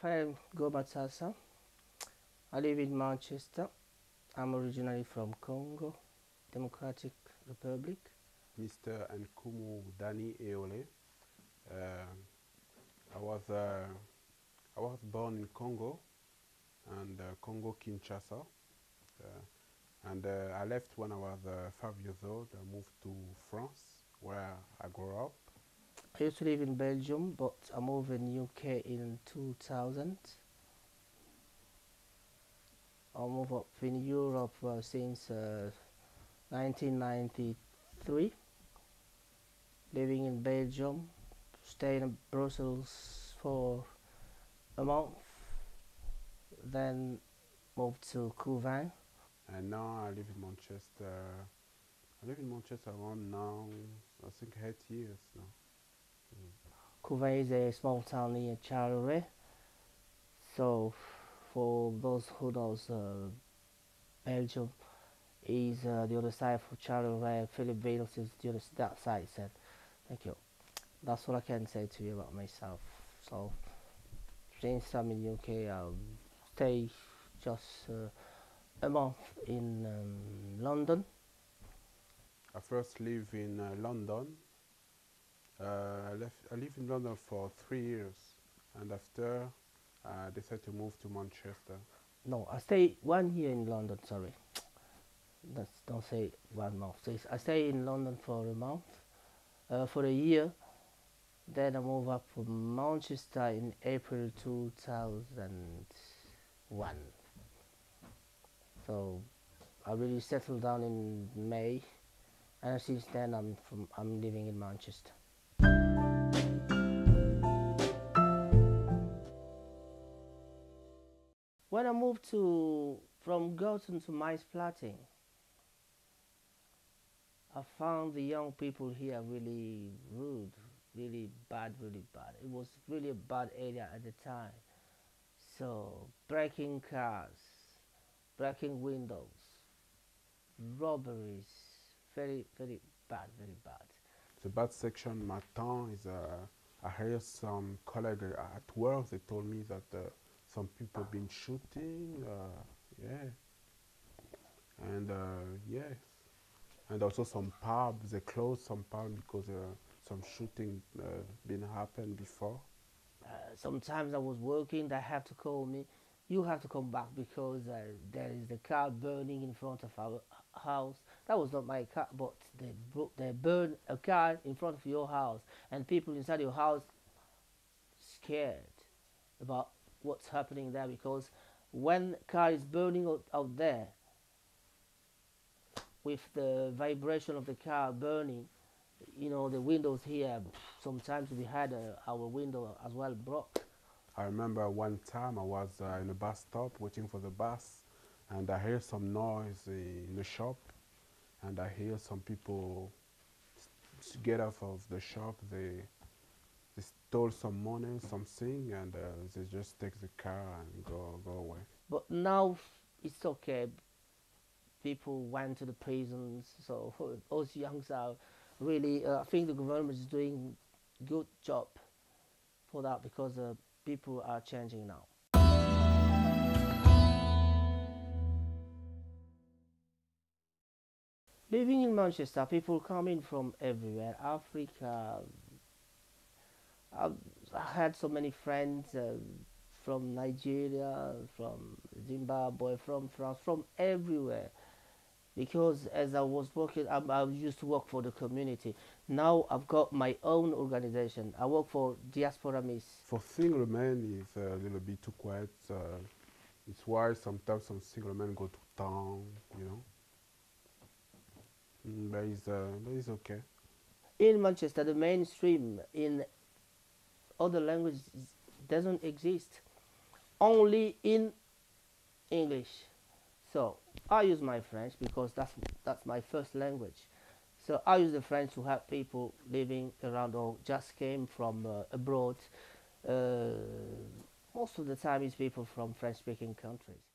I'm Gomatasa. I live in Manchester. I'm originally from Congo, Democratic Republic. Mr. Nkumu Dani Eole. I was uh, I was born in Congo, and Congo Kinshasa, and I left when I was 5 years old. I moved to France, where I grew up. I used to live in Belgium, but I moved in UK in 2000. I moved up in Europe since 1993, living in Belgium, staying in Brussels for a month, then moved to Couvin. And now I live in Manchester. I live in Manchester around now, I think 8 years now. Couvin is a small town near Charleroi. So, for those who knows, Belgium is the other side for Charleroi. Philippines is the other that side. Said, thank you. That's what I can say to you about myself. So, since I'm in UK, I'll stay just a month in London. I first live in London. I lived in London for 3 years, and after I decided to move to Manchester. No, I stay 1 year in London. Sorry, don't say 1 month. So I stay in London for a month, for a year. Then I moved up from Manchester in April 2001. So I really settled down in May, and since then I'm living in Manchester. When I moved from Girton to Mice Platting, I found the young people here really rude, really bad, really bad. It was really a bad area at the time. So breaking cars, breaking windows, robberies, very, very bad, very bad. The bad section, my town is. I heard some colleagues at work. They told me that some people been shooting. Yeah, and yes, and also some pubs. They closed some pubs because some shooting been happened before. Sometimes I was working, they have to call me. You have to come back because there is the car burning in front of our house. That was not my car, but they burned a car in front of your house, and people inside your house scared about what's happening there, because when car is burning out there, with the vibration of the car burning, the windows here, sometimes we had our window as well broke. I remember one time I was in a bus stop waiting for the bus, and I heard some noise in the shop, and I hear some people get out of the shop. They stole some money, something, and they just take the car and go away. But now it's okay. People went to the prisons, so those youngs are really. I think the government is doing good job for that, because people are changing now. Living in Manchester, people coming from everywhere. Africa. I had so many friends from Nigeria, from Zimbabwe, from France, from everywhere. Because as I was working, I used to work for the community. Now I've got my own organization. I work for Diaspora Miss. For single men, it's a little bit too quiet. It's why sometimes some single men go to town, you know. But it's okay. In Manchester, the mainstream in other languages doesn't exist. Only in English. So I use my French because that's my first language. So I use the French to help people living around or just came from abroad. Most of the time it's people from French-speaking countries.